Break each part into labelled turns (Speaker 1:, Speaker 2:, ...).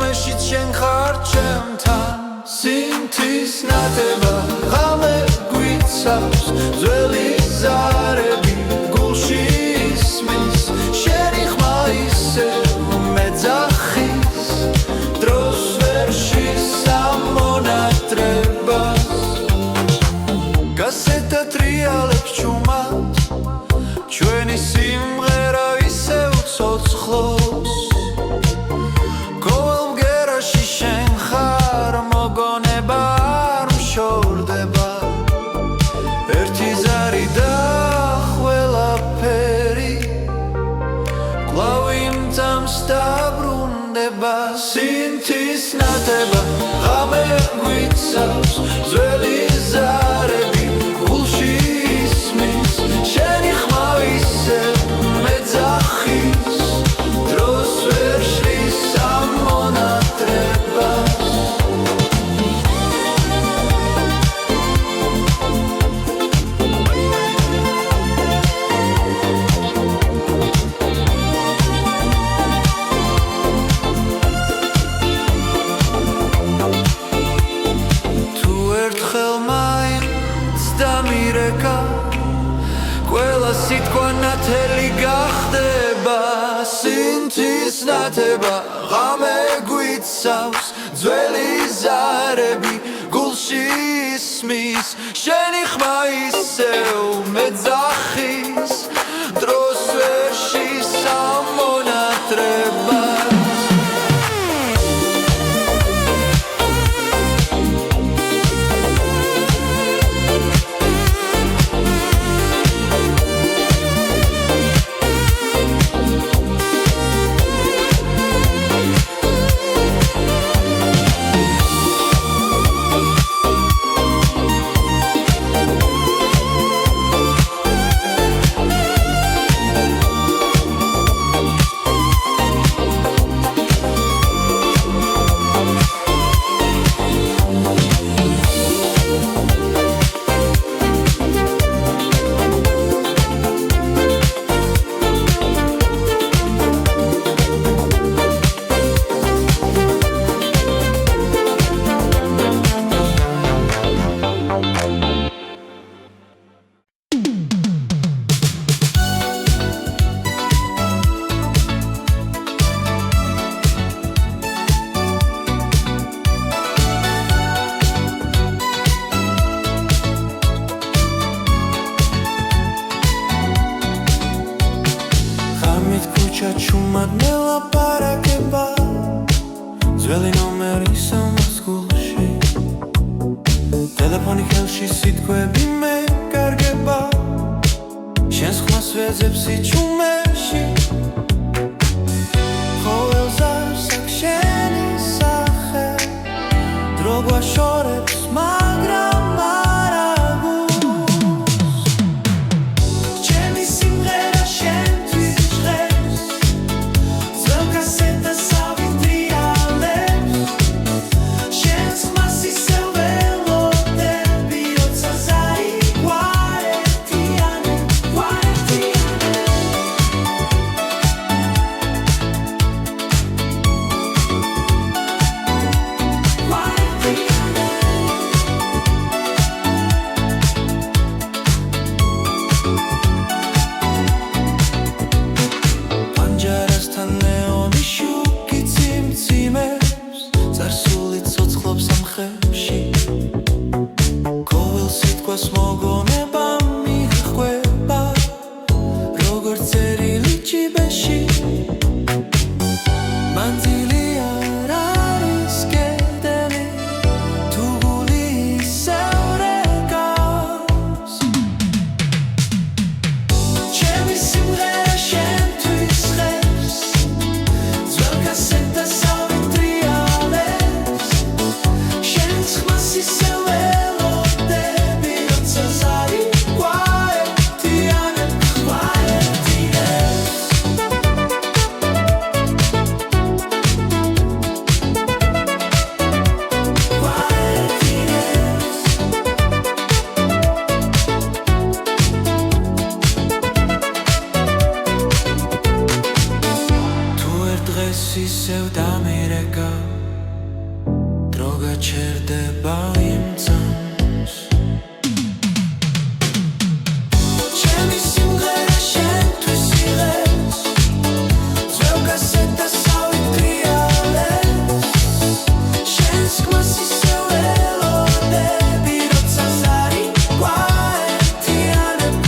Speaker 1: რომელშიც შენ ხარ ჩემთან სინთის ნათება ღამე გვიცავს ძველი ზარები გულში ისმის შენი ხმა ისევ მეძახის დროს ვერ შესამონატრებას გასეთა ტრიალებს ჩუმად ჩვენი სიმღერა ისევ ცოცხლობს ყოველ მგერაში შენ ხარ მოგონება არ მშორდება ერთი ზარი და ყველაფერი კვლავ იმ ძამს დაბრუნდება სინთის ნათება ღამე გვიცავს ძველი ზარები გულში ისმის შენი ხმა ისევ მეძახის დროს ვერ შესამონატრებას თუ ერთხელ მაინც დამირეკა ყველა სიტყვა ნათელი გახდება სინთის ნათება ღამე გვიცავს ძველი ზარები გულში ისმის შენი ხმა ისევ მეძახის დროს ვერ შესამონატრებას ჩუმად მელაპარაკება ძველი ნომერი სამას გულში ტელეფონი ხელში სიტყვები მეკარგება შენს ხმას ვეძებს სიჩუმეში ყოველ ზარს აქ შენი სახე დრო გვაშორებს მაგრამ
Speaker 2: ისევ დამირეკა
Speaker 1: გაჩერდება იმ წამს ჩემი სიმღერა შენთვის იღებს ძველ კასეტასავით ტრიალებს შენს ქმას ისევ ელოდები როცა ზარი გვაერთიანებ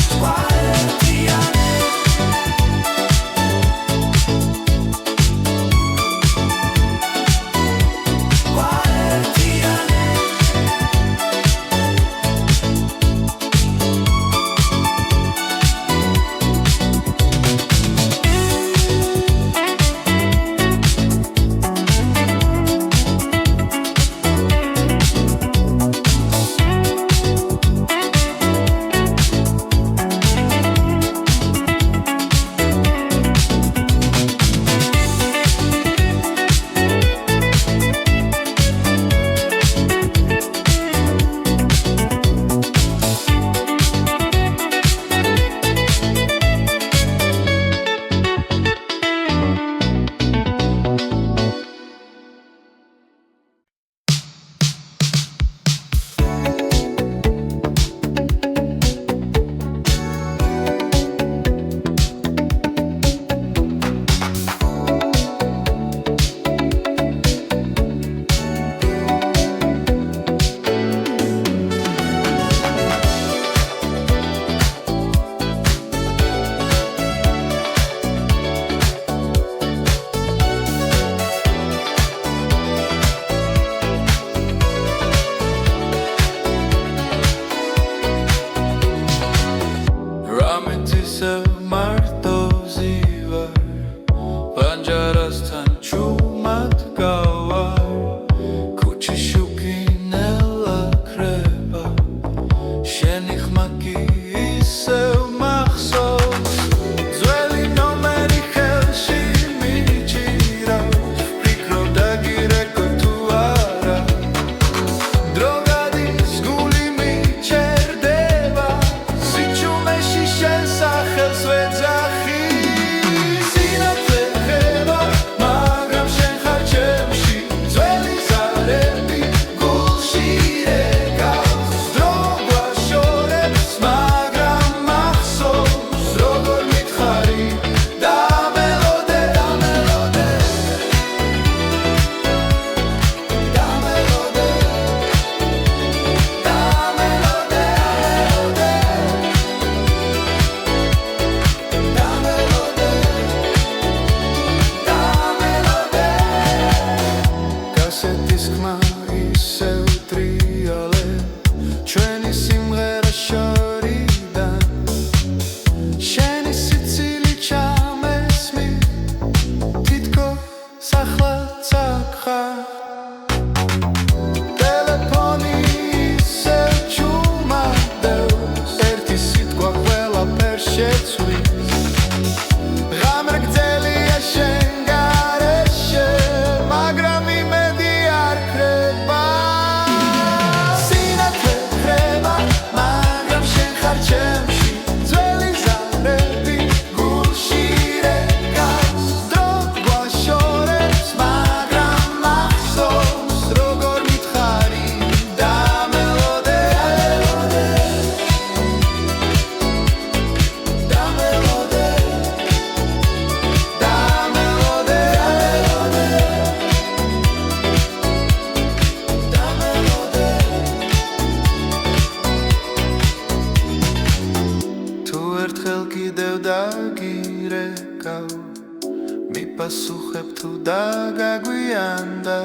Speaker 2: მიპასუხებ თუ დაგაგვიანდა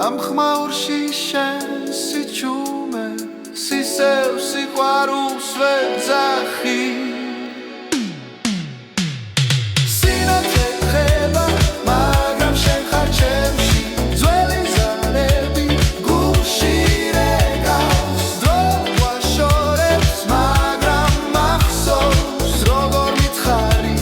Speaker 2: ამ ხმაურში შენ სიჩუმე სისევ სიყვარულს ვეძახი სინათლე ხება მაგრამ შენ ხარ ჩემში ძველი ზარები გულში რეკავს დრო გვაშორებს მაგრამ მახსოვს როგორ მითხარი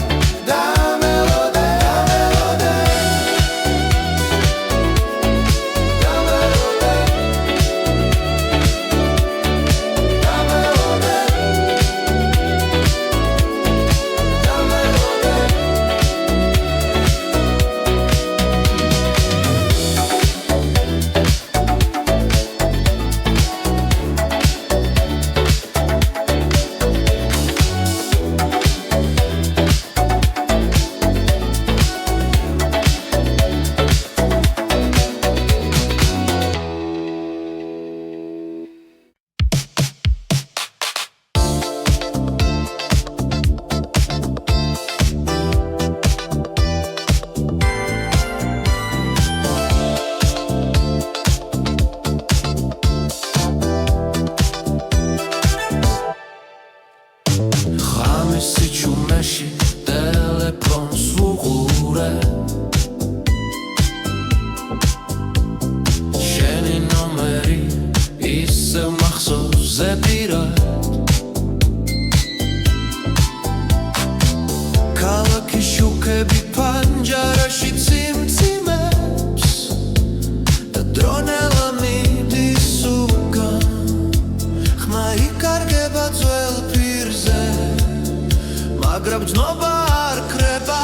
Speaker 2: გრძნობა არ ქრება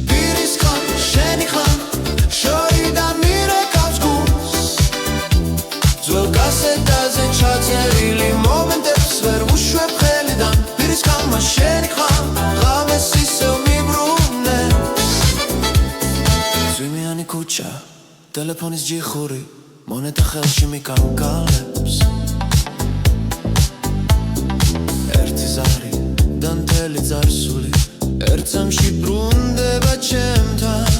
Speaker 2: პირის ხან შენი ხან შორიდან მირეკავს გულს ძველ კასეტაზე ჩაწერილი მომენტებს ვერ ვუშვებ ხელიდან პირის ხან შენი ხან ღამეს ისევ მიბრუნებს ზვიმიანი ქუჩა ტელეფონის ჯიხური მონეტა ხელში მიკარგალებს ერთი ზარი და მთელი წარსული ერთ წამში ბრუნდება ჩემთან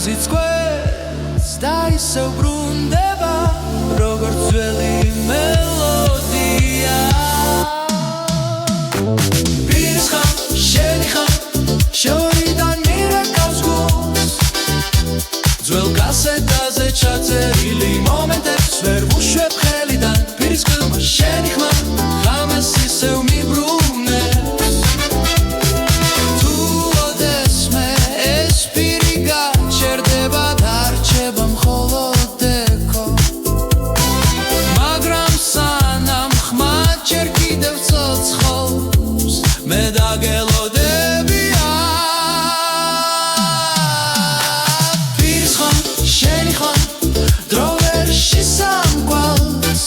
Speaker 2: It's da iseu brundeva როგორც ძველი მელოდია პირის ხან შენი ხან შორიდან მირეკავს გულს ძველ კასეტაზე ჩაწერილი მომენტებს ვერ ვუშვებ ხელიდან პირის ხან შენი ხან ღამეს ისევ მიბრუნებს თუ ოდესმე ეს პირი გაჩერდება დარჩება მხოლოდ ეკო მაგრამ სანამ ხმა ჯერ კიდევ ცოცხლობს მე დაგელოდებია პირის ხან შენი ხან დრო ვერ შესამკვალს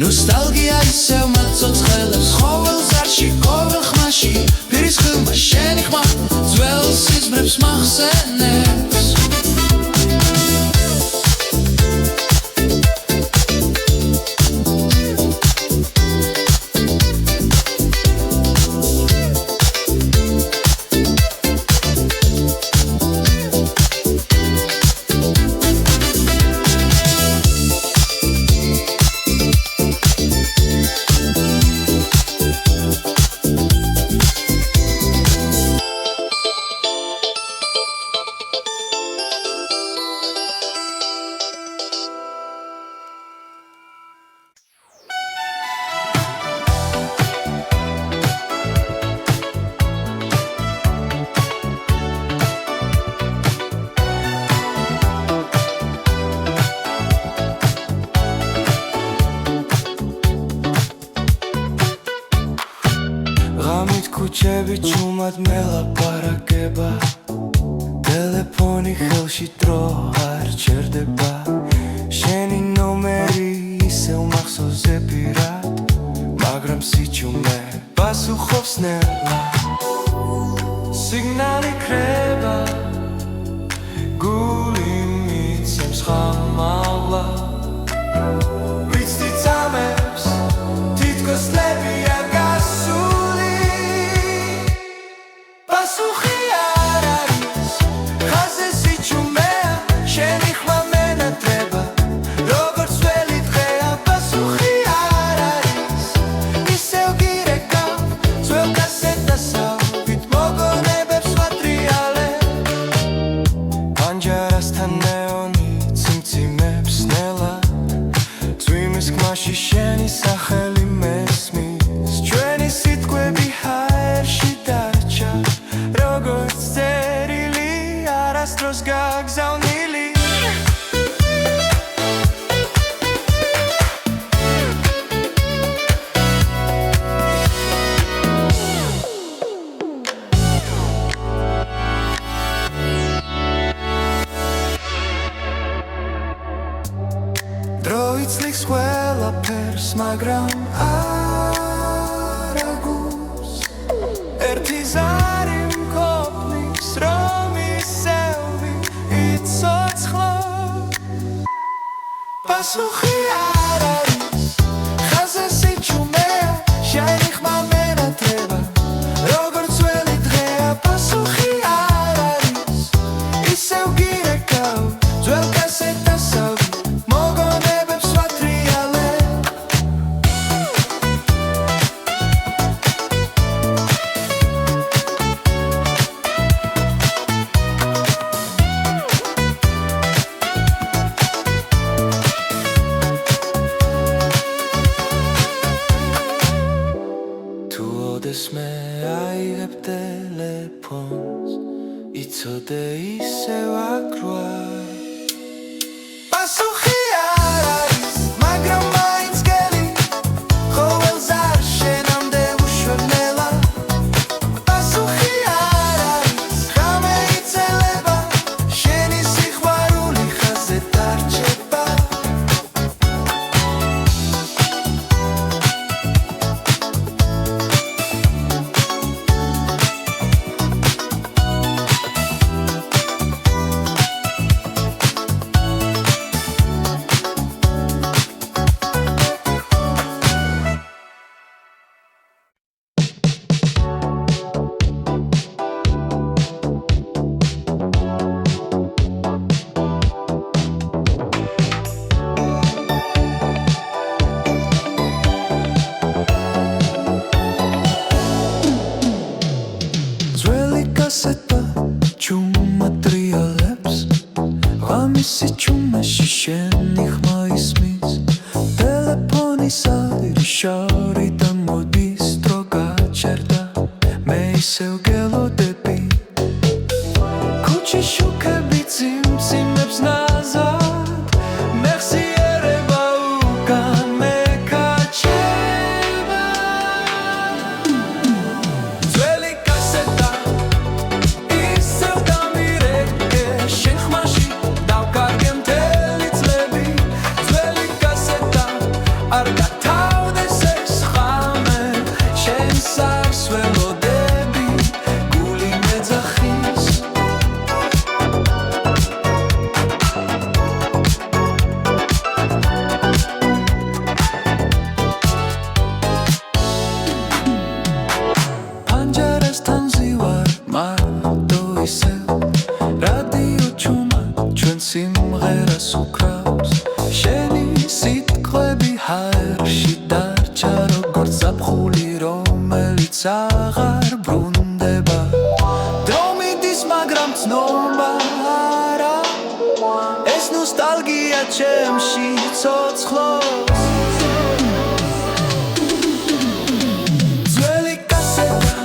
Speaker 2: ნოსტალგია ისევ მაცოცხლებს ყოველ ზარში ყოველ ხმაში პირის ხმა შენი ხმა ძველ სიზმრებს მახსენებს ქუჩები ჩუმად მელაპარაკება ტელეფონი ხელში დრო არ ჩერდება შენი ნომერი ისევ მახსოვზე პირად მაგრამ სიჩუმე პასუხობს ნელა სიგნალი ქრება გული მიცემს ხამალა ვიცი წამებს თითქოს ლებია პასუხი არ არის ხაზე სიჩუმეა შენი ხმა მენატრება როგორც ველი დღეა პასუხი არ არის ისევ გირეკავ ძველ კასეტასავით მოგონებებს ვატრიალებ პანჯარასთან ნეონი ციმციმებს ნელა წვიმის ხმაში შენი სახელი მესმის ჩვენი სიტყვები ჰაერში დარჩა როგორც წერილი არასდროს გაგზავნილი დრო იცლიქს ყველაფერს მაგრამ არა გულს ერთი ზარი მყოფნის რომ ისევ იცოცხლო პასუხი არ არის ხაზე სიჩუმეა შენი ხმა მენატრება როგორც ველი დღეა პასუხი არ არის ისევ გირეკავ ძველ კასეტასავით
Speaker 1: როდეს მე აიღებ ტელეფონს იცოდე ისევ აქ ვარ პასუხი არ არის მაგრამ მაინც გელი ყოველს არ შენამდე უშვებნელა პასუხი არ არის ღამე იცელება შენი სიყვარული ხაზზე დარჩება Άμεση чумაში შენი ხმა ისმის ტელეფონის აირი შორიდან მოდის დრო გაჩერდა მე ისევ გელოდები ქუჩის შუქები წიმწიმებს ნაზად მეხსიერება უკან მეკაჩება ძველი კასეტა ისევ დამირეკე შენ ხმაში არ გათავდეს ეს ხამე შენს არს ველოდები გული მეძახის პანჯერასთან ზივარ მარტო ისევ რადიო ჩუმად ჩვენ სიმღერას უკრავს შენი სიტყვები ჰაერში დარჩა როგორც ზაფხული რომელიც აღარ ბრუნდება დრო მიდის მაგრამ ცნობა არა ეს ნოსტალგია ჩემში ცოცხლობს ძველი კასეტა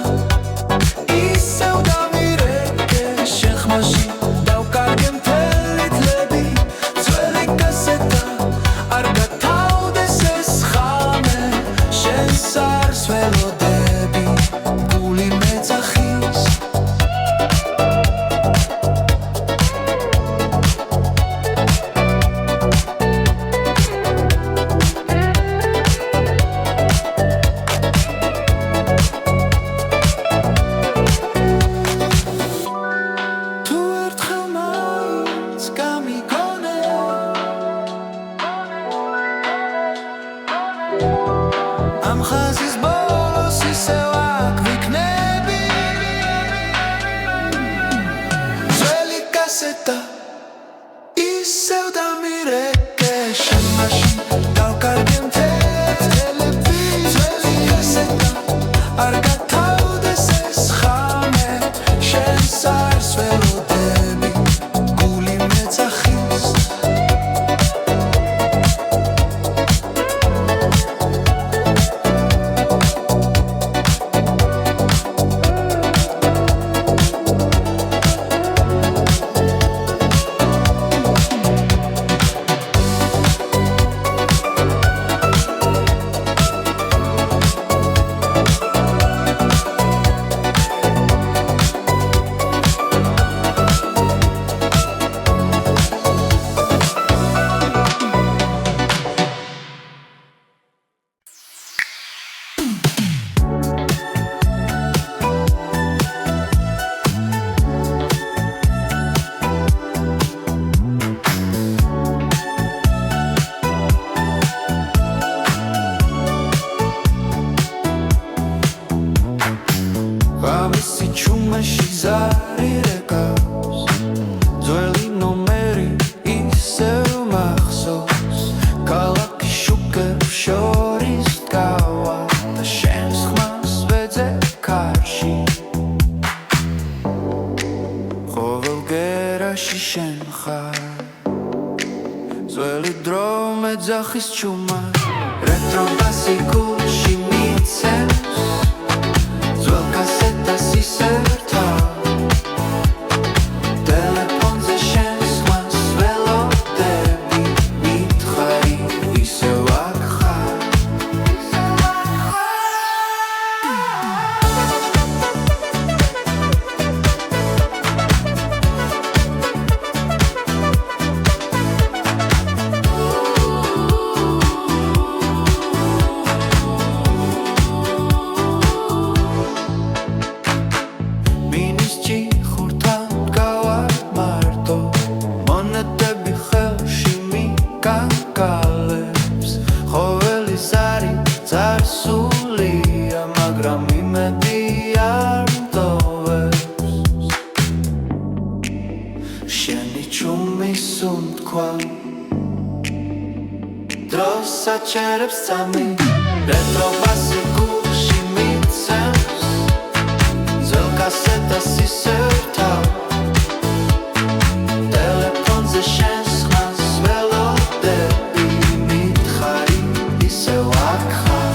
Speaker 1: ისევ დამირეკე შენ ხმაში დავკარგე მთელი წლები ძველი კასეტა არ გათავდეს ეს ხამე შენს არს ველოდები გული მეძახის თუ ერთხელ მაინც გამიგონე ამ ხაზის ბოლოს ისევ აქ ვიქნები ძველი კასეტა ისევ დამირეკე შენ მაშინ დავკარგე მთელი წლები ძველი კასეტა არ გათავდეს ეს ხამე შენს არს ველოდები გული მეძახის Άμεση ჩუმაში ზარი რეკავს ძველი ნომერი ისევ მახსოვს ქალაქი შუქებს შორის დგავა და შენს ხმას ვეძებ კარში ყოველ გერაში შენ ხარ ძველი დრო მეძახის ჩუმად რეტრო კლასიკულში მიცემს მაგრამ იმედი არ მტოვებს შენი ჩუმის უთქვა დროს საჩერებს წამი რეტრობასი გულში მიცემს ძველ კასეტას ისევ თავ ტელეფონზე შენს ხმას ველოდები მითხარი ისევ აქ ხარ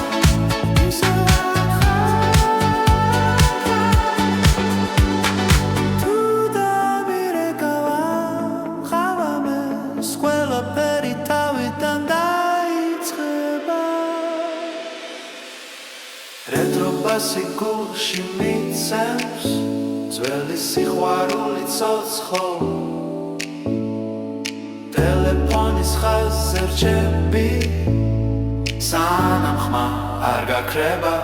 Speaker 1: თუ დამირეკავა ხავამეს ყველაფერი თავიდან დაიწყება რეტრობასი გულში მიცემს ძველი სიყვარული ცოცხლ ტელეფონის ხაზზე რჩები სანამ ხმა არ გაქრება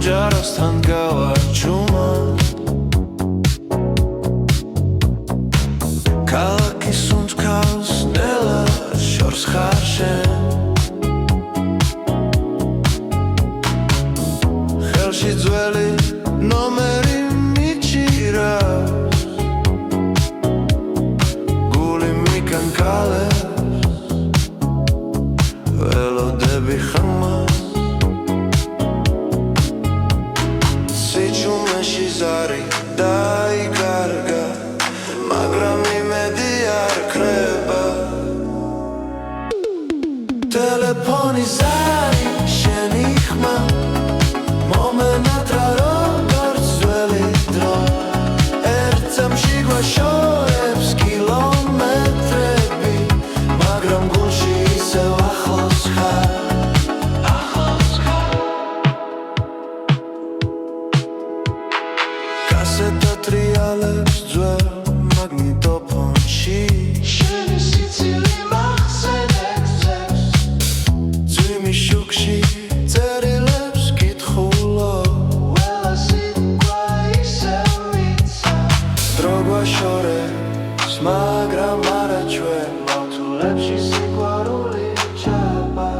Speaker 1: ჯაროსთან გავარჩუმა ქალაქის უნთქავს ნელა შორს ხარ შენ ხელში ძველი ნომერი მიჭირავს გული მიკანკალებს ველოდები ხმას ზარი დაიკარგა მაგრამ იმედი არ ქრება ტელეფონი ზარი შენი ხმა მომენატრა როგორც ძველი დრო ერთ წამში გვაშორებს კილომეტრები მაგრამ გულში ისევ ახლოს ხარ კასეტა ტრიალებს ძველ მაგნიტოფონში შენი სიცილი მახსენებს ძვიმის შუქში წერილებს კითხულობ ყველა სიტყვა ისევ მიცა დრო გვაშორებს მაგრამ არა ჩვენ მავთულებში სიყვარული ჩაბა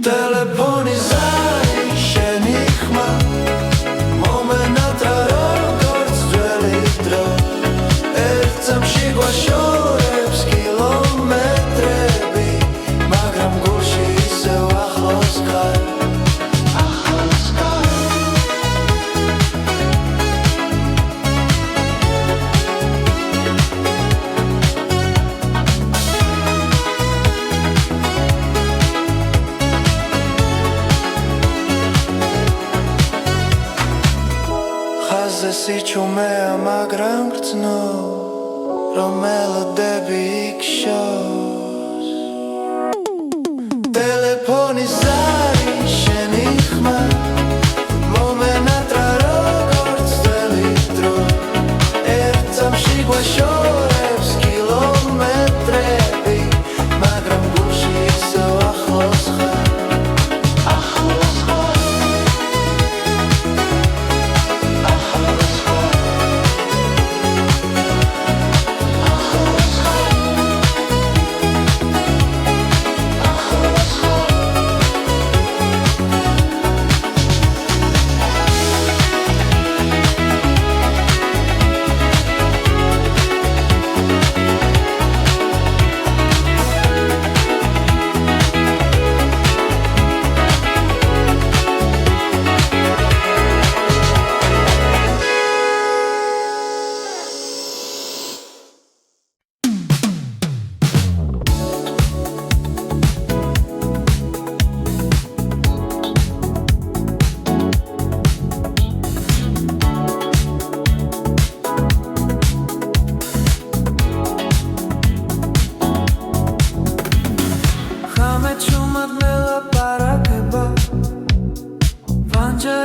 Speaker 1: ტელეფონი ზარი შენი ხმა გვაშორებს კილომეტრები მაგრამ გულში ისევ ახლოს ხარ ხაზზე სიჩუმეა მაგრამ გრძნო რომ მელოდები იქშოს ტელეფონი ზარი შენი ხმა მომენატრა როგორც ძველი დრო ერთ წამში გვაშორებს კილომეტრები მაგრამ გულში ისევ ახლოს ხარ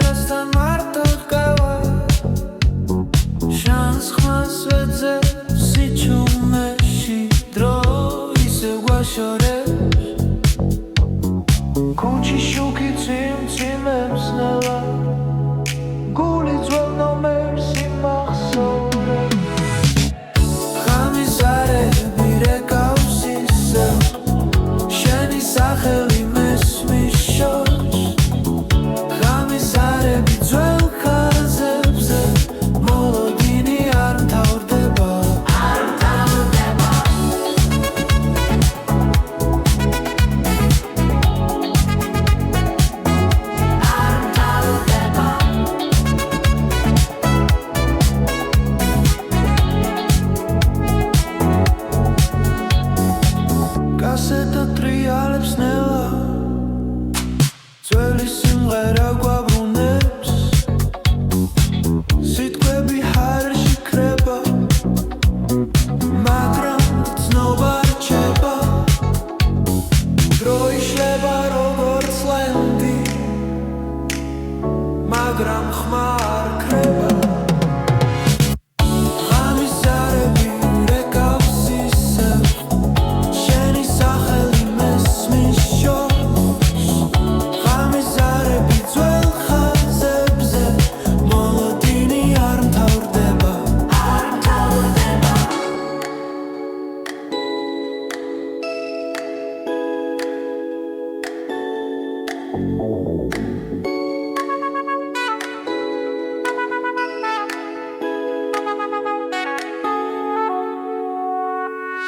Speaker 2: Arastan martaq qava Shans khmas vedze sichumeshi dro ise guashores Kuchi shuki tsimtsimებს nela Guli dzvel nomersi maxsores Khamizarები რეკავს ისევ შენი სახელი მესმის შორს Khamizarები ძველ ხაზებზე მოლოდინი არ მთავრდება Kaseta trialებს ნელა ძველი სიმღერა გვაბრუნებს სიტყვები ჰარში ქრება მაგრამ ცნობა რჩება დრო იშლება როგორც ლენდი მაგრამ ხმა არ ქრება Khamizarები რეკავს ისევ შენი სახელი მესმის შორს Khamizarები ძველ ხაზებზე მოლოდინი არ მთავრდება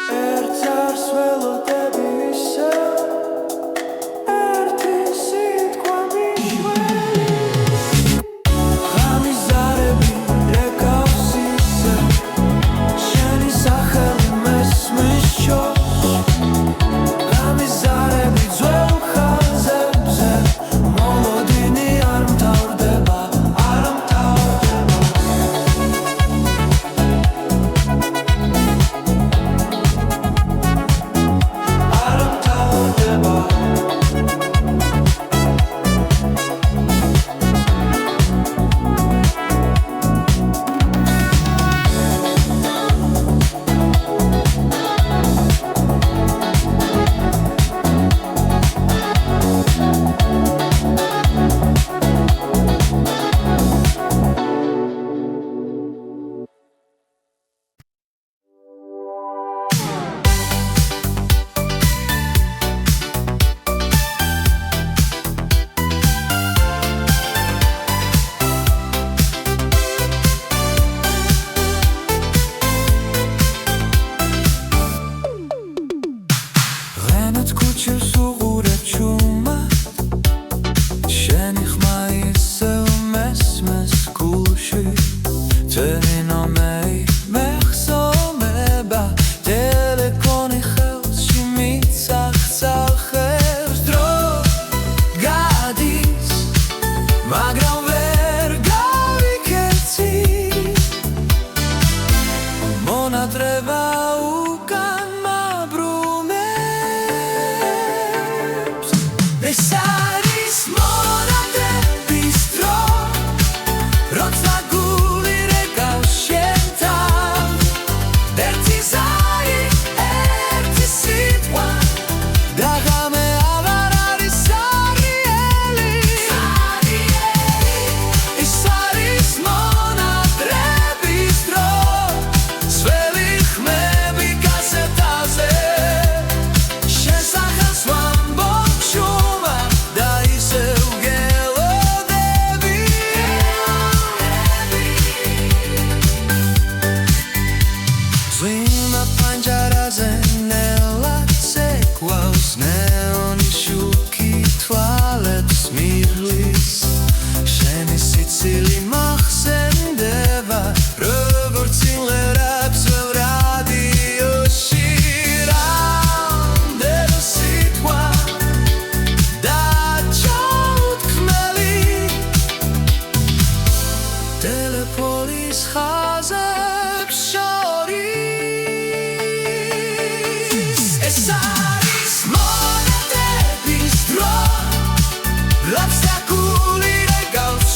Speaker 2: Erts ars ველოდები ისევ ერთი სიტყვა მიშველი Khamizarები რეკავს ისევ შენი სახელი მესმის შორს Khamizarები ძველ ხაზებზე მოლოდინი არ მთავრდება არ მთავრდება არ მთავრდება Ղենդ քուչս ուղուրებ չումատ Շենի խմա իսև մեզ կուշի Տենին ամեի մեղսոմ էբա Տելեկոնի խելս շիմի ծախ-ծախես Դրո գադիս Մագրան վեր գավի կեցի Մոնա տրևա ու կան մաբրումեps Besaris mona te bistro Rotsa guli rekaus shentav Derti zai, erti sitwa Dagame avarari sarieli Isaris mona te bistro Sveli khmebi kasetaze Shesachas vambon shuma Da isev gelodebi Zvima panjaraze nela tsekwaus Neoni shuki toalet smirlis Sheni sitsili machsendeva Როგორც სიმღერებს ველრადიოში რამდენი სიტყვა დაჩაუთქმელი ტელეფონის ხაზებს შორის ეს არის მონეტების დრო რაც საკული რეგავს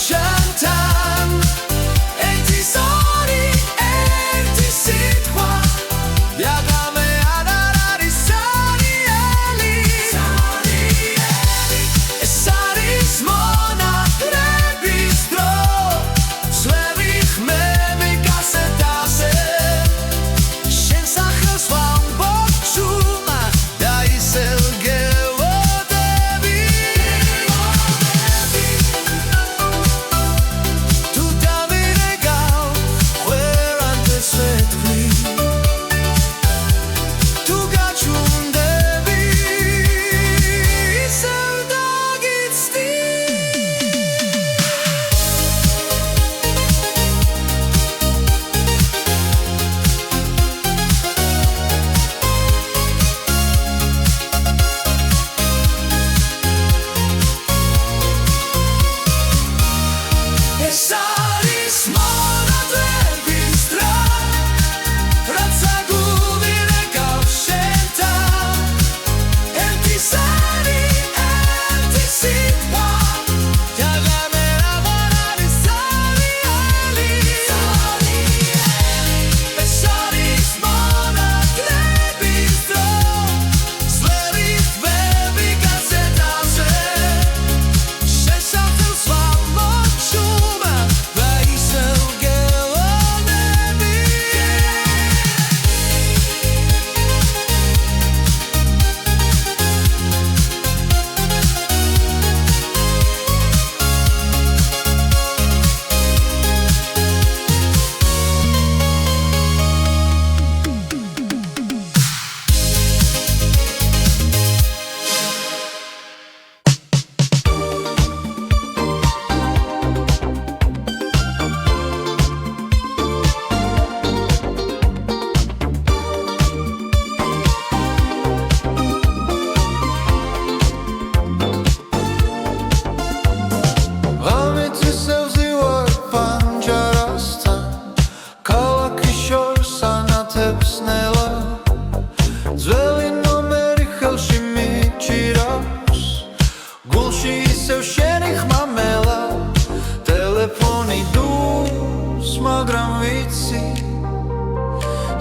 Speaker 1: ვიცი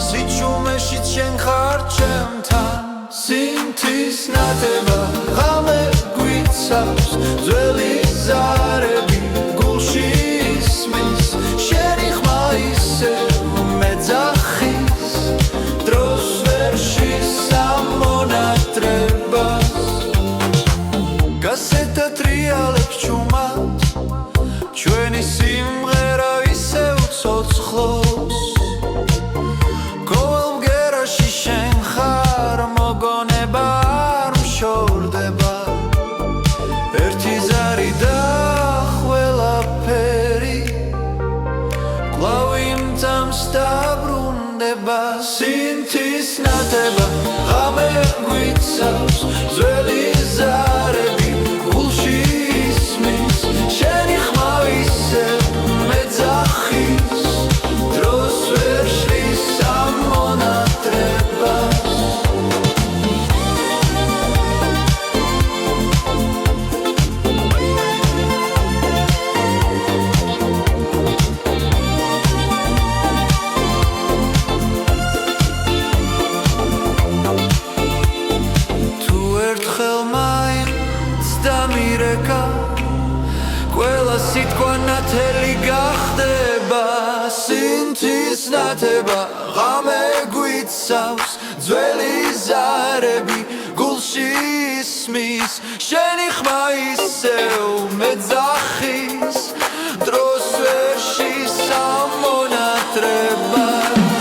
Speaker 1: სიჩუმეშიც შენ ხარ ჩემთან სინთის ნათება ღამე გვიცავს ძველი ზარები გულში ისმის შენი ხმა ისევ მეძახის დროს ვერ შესამონატრებას გასეთა ტრიალებს ჩუმად ჩვენი სიმღერა ისევ ცოცხლობს ყოველ მგერაში შენ ხარ მოგონება არ მშორდება ერთი ზარი და ყველაფერი კვლავ იმთამს დაბრუნდება სინთის ნათება ღამე გვიცავს ძველი ზარები გულში ისმის შენი ხმა ისევ მეძახის დროს ვერ შლის ამონატრებას თუ ერთხელ მაინც დამირეკა ყველა სიტყვა ნათელი გახდება სინთის ნათება ღამე გვიცავს ძველი ზარები გულში ისმის შენი ხმა ისევ მეძახის დროს ვერ შესამონატრებას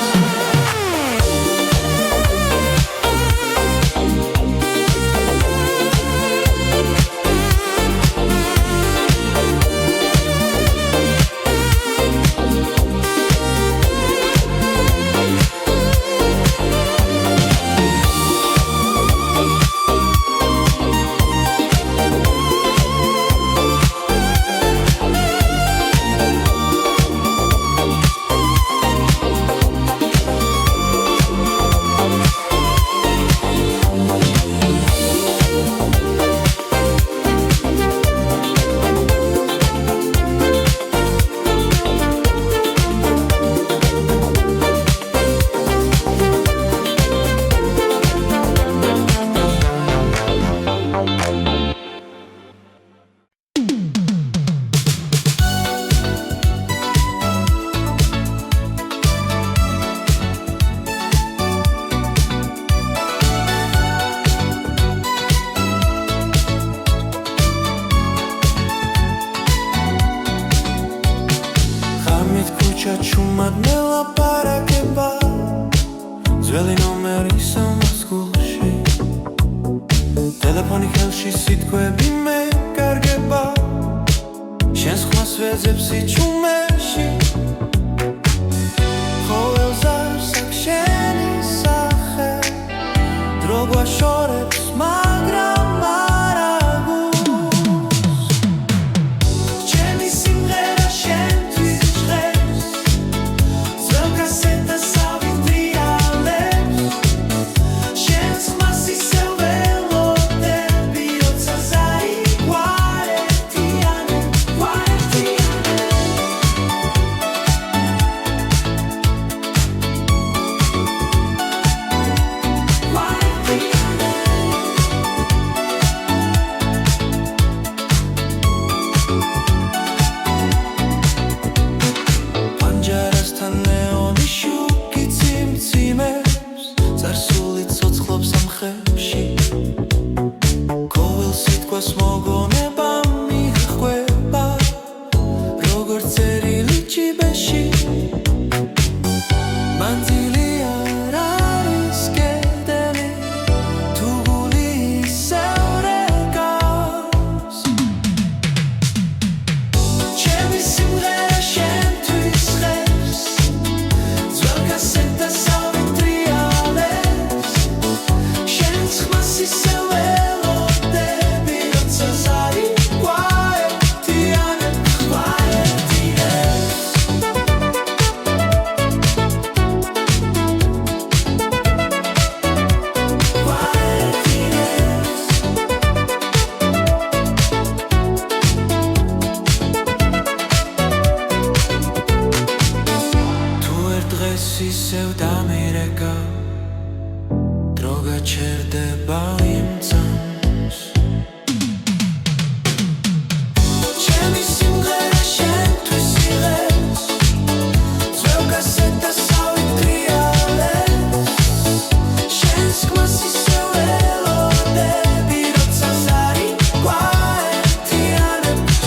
Speaker 1: ჩუმად მელაპარაკება ძველი ნომერი სამას გულში ტელეფონი ხელში სიტყვები მეკარგება შენს ხმას ვეძებ სიჩუმეში ყოველ ზარს აქ შენი სახე დრო გვაშორებს მაგრამ არა გულს ჩემი სიმღერა შენთვის ჟღერს ძველ კასეტას ავიტრიალებს შენს ხმას ისევ ველოდები როცა ზარი გვაერთიანებს პანჯარასთან ნეონი შუქი ციმციმებს წარსული ცოცხლობს ამ ხებში ყოველ სიტყვას მოგონება მიჰყვება როგორც წერილი ჭიბეში მანძილი არ არის კედელი თუ გული ისევ რეკავს ჩემი სიმღერა შენთვის ჟღერს ძველ კასეტას ავიტრიალებს შენს ხმას ისევ ველოდები როცა ზარი გვაერთიანებს
Speaker 2: ისევ დამირეკა დრო გაჩერდება იმ წამს ჩემი სიმღერა შენთვის იღებს ძველ კასეტას ავიტრიალებს შენს ქმას ისევ ელოდები როცა ზარი გვაერთიანებს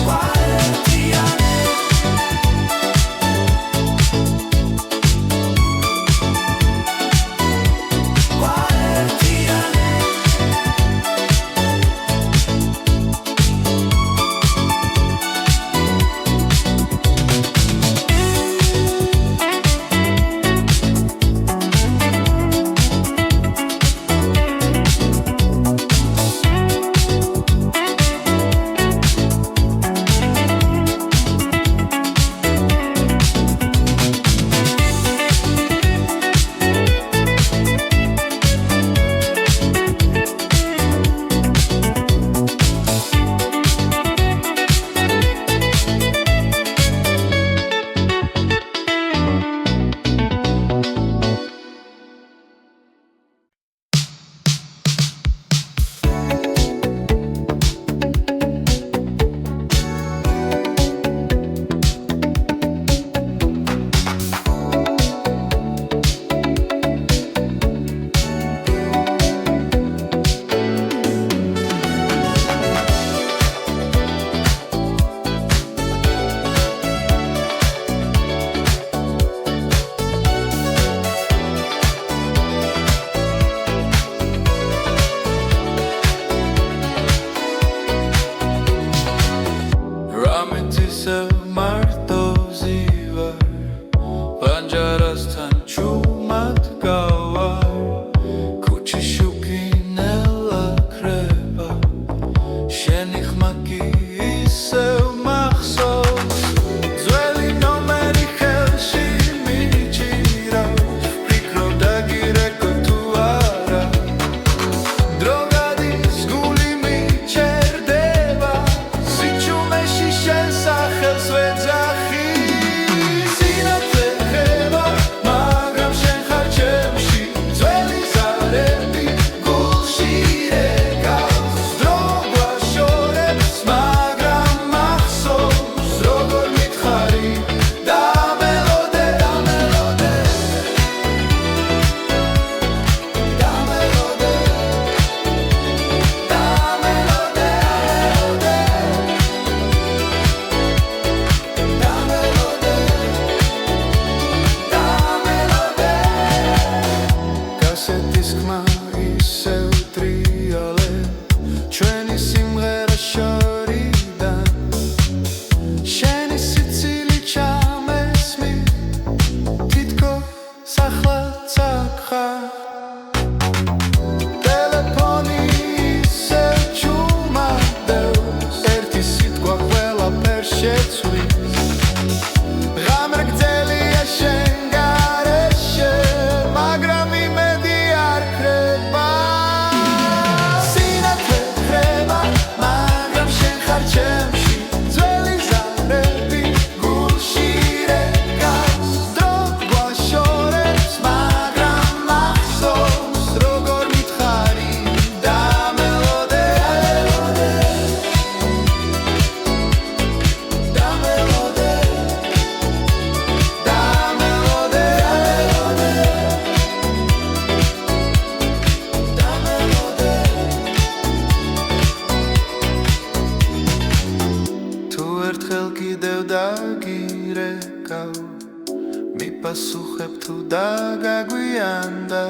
Speaker 1: მიპასუხებ თუ დაგაგვიანდა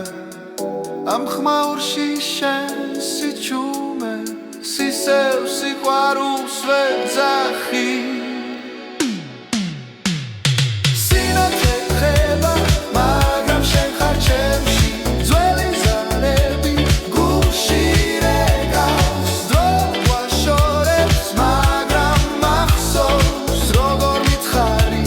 Speaker 1: ამ ხმაურში შენ სიჩუმე სისევ სიყვარულს ვეძახი სინათლე ხება მაგრამ შენ ხარ ჩემში ძველი ზარები გულში რეკავს დრო გვაშორებს მაგრამ მახსოვს როგორ მითხარი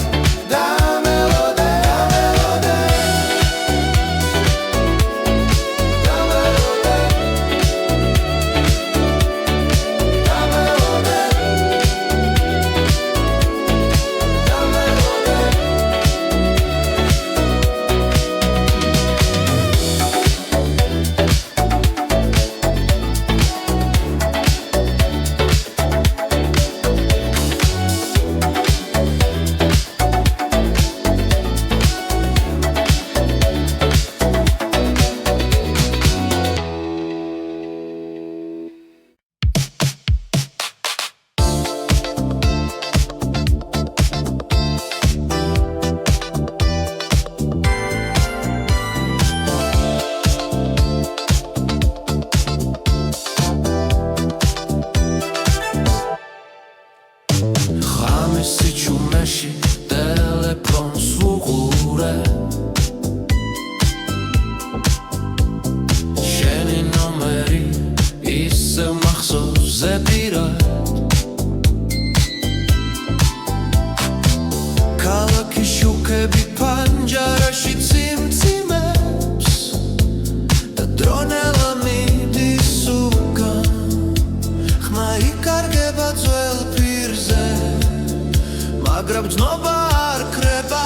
Speaker 2: გრძნობა არ ქრება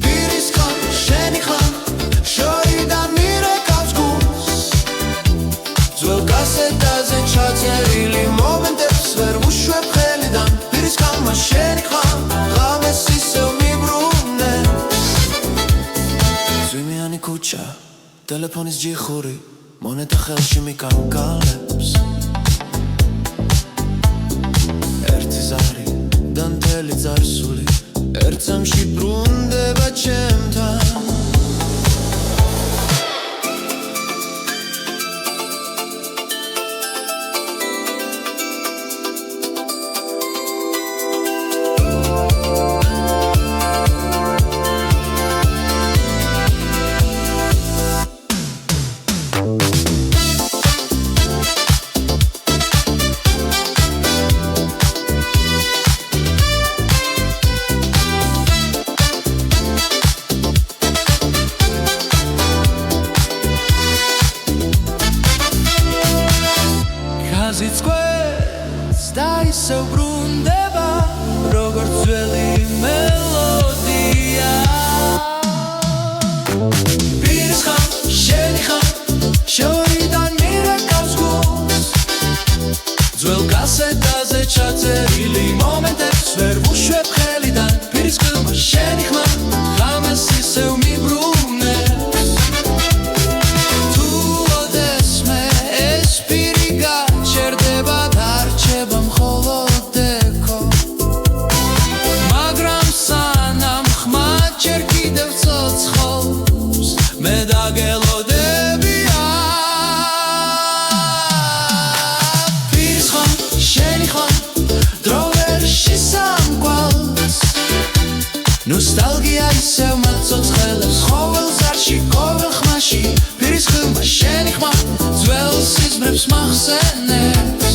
Speaker 2: პირის ხარ შენი ხარ შორიდან მირეკავს გულს ძველ კასეტაზე ჩაწერილი მომენტებს ვერ ვუშვებ ხელიდან პირის ხარ შენი ხარ ღამეს ისევ მიბრუნებს ზვიმიანი ქუჩა ტელეფონის ჯიხური მონეტა ხელში მიკარგალებს ერთი ზარი და მთელი წარსული ერთ წამში ბრუნდება ჩემთან ზიცკვეს და ისევ ბრუნდება როგორც ძველი მელოდია პირის ხარ შენი ხარ შორიდან მირეკავს გულს ძველ კასეტაზე ჩაწერილი მომენტებს ვერ ვუშვებ ხელიდან პირის ხარ შენი ხარ ღამეს ისევ მიბრუნებს თუ ოდესმე ეს პირი გაჩერდება დარჩება მხოლოდ ეკო მაგრამ სანამ ხმა ჯერ კიდევ ცოცხლობს მე დაგელოდებია პირის ხარ შენი ხარ დრო ვერ შესამკვალს ნოსტალგია ისევ მაცოცხლებს ყოველ ზარში ყოველ ხმაში პირის ხარ შენი ხარ ძველ სიზმრებს მახსენებს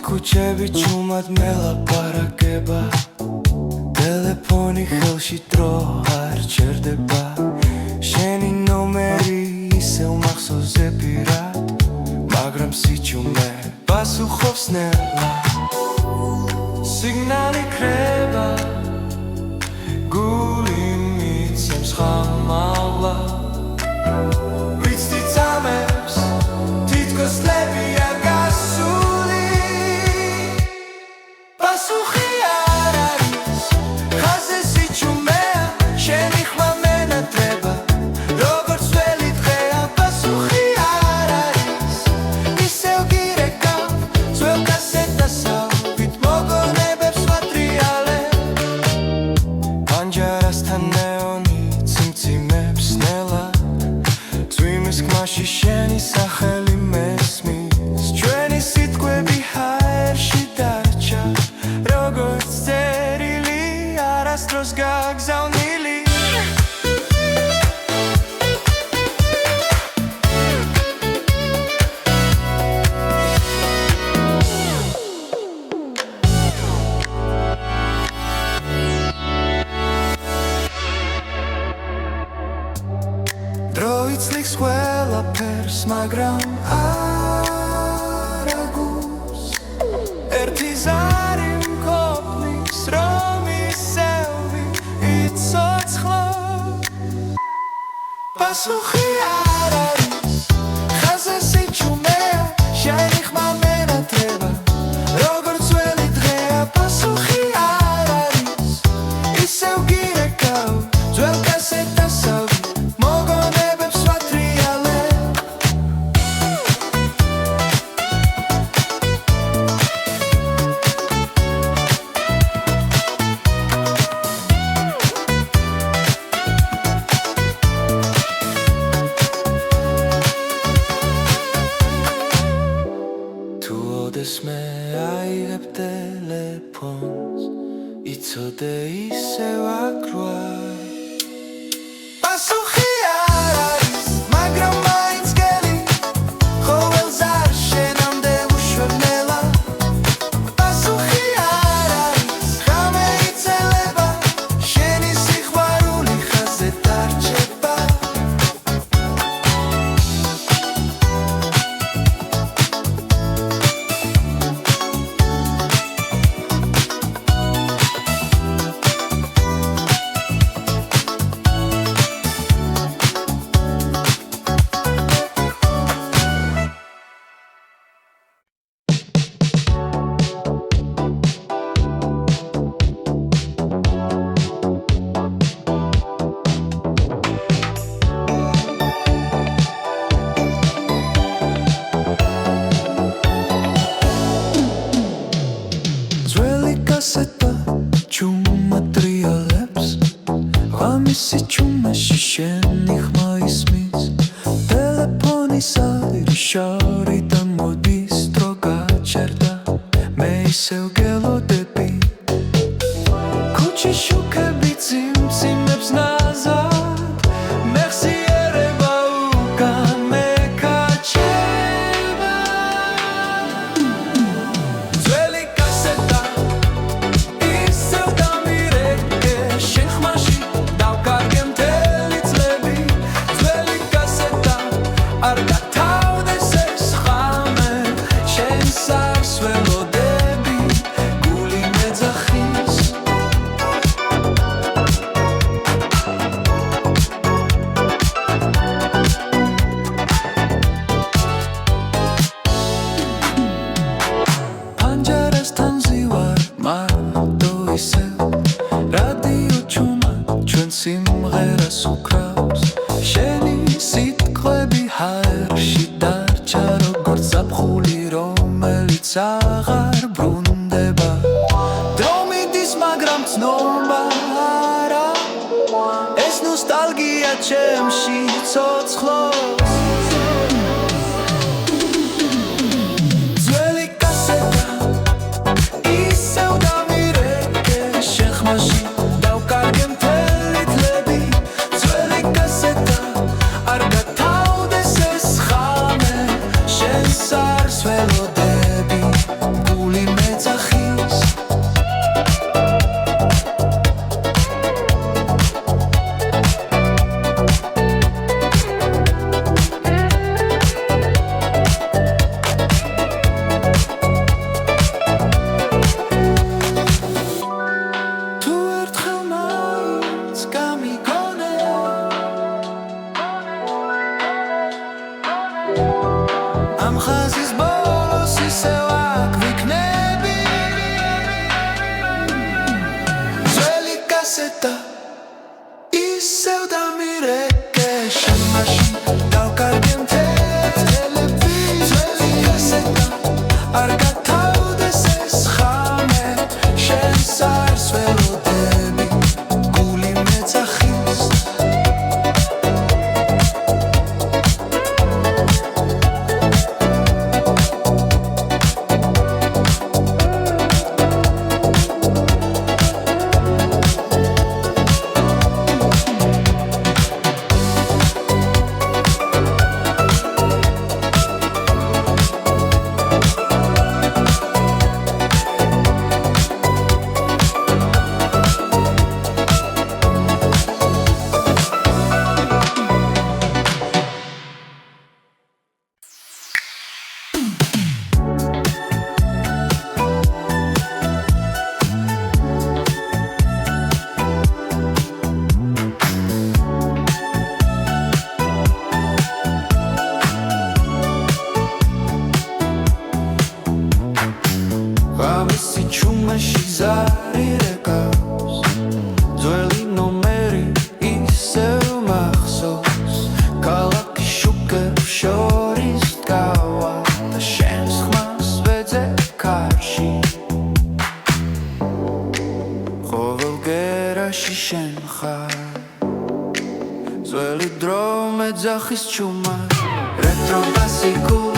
Speaker 2: ქუჩები ჩუმად მელაპარაკება ტელეფონი ხელში დრო არ ჩერდება შენი ნომერი ისევ მახსოვს ზეპირად მაგრამ სიჩუმე პასუხობს ნელა სიგნალი ქრება გული მიცემს ხამალა ვიცი წამებს თითქოს ლებია გასული პასუხი არ არის ხაზე სიჩუმეა შენი ხმა მენატრება როგორც ველი დღეა პასუხი არ არის ისევ გირეკავ ძველ კასეტასავით მოგონებებს ვატრიალებ პანჯარასთან ნეონი ციმციმებს ნელა წვიმის ხმაში შენი სახელი მესმის ჩვენი სიტყვები ჰაერში დარჩა როგორც წერილი არასდროს გაგზავნილი დრო იცნობს ყველაფერს მაგრამ არ აგულს ერთი ზარი მყოფნის რომ ისევ იცოცხლო პასუხი არ არის ხაზე სიჩუმეა შენი ხმა მენატრება როგორც ველი დღეა პასუხი არ არის ისევ გირეკავ ძველ კასეტასავით შორიდან მოდის დრო გაჩერდა მე ისევ გელოდები ქუჩის შუქები წიმწიმებს ნაზად მეხსიერება უკან მეკაჩება ძველი კასეტა ისევ დამირეკე შენ ხმაში დავკარგე მთელი წლები ძველი კასეტა არ გათავდეს ეს ხამე შენ სარს ველოდები გული მეძახის პანჯერასთან ზივარ მარტო ისევ რადიო ჩუმა ჩვენ სიმღერას უკრავს შენი სიტყვები ჰაერში დარჩა როგორც ზაფხული რომელიც აღარ ბრუნდება დრო მიდის მაგრამ ცნობა არა ეს ნოსტალგია ჩემში ცოცხლობს ძველი კასეტა ისევ დამირეკე შენ ხმაში დავკარგე მთელი წლები ძველი კასეტა არ გათავდეს ეს ხამე შენ სარს ველოდები გული მეძახის თუ ერთხელ მაინც გამიგონე ამ ხაზის ბოლოს ისევ აქ ვიქნები ძველი კასეტა ისევ დამირეკე შენ მაშინ დავკარგე მთელი წლები ძველი კასეტა არ გათავდეს ეს ხამე შენ სარს ველოდები გული მეძახის ღამისი ჩუმაში ზარი რეკავს ძველი ნომერი ისევ მახსოვს ქალაქის შუქებს შორის დგავა და შენს ხმას ვეძე კარში ყოველ გერაში შენ ხარ ძველი დრო მეძახის ჩუმად რეტრო ბასიკულ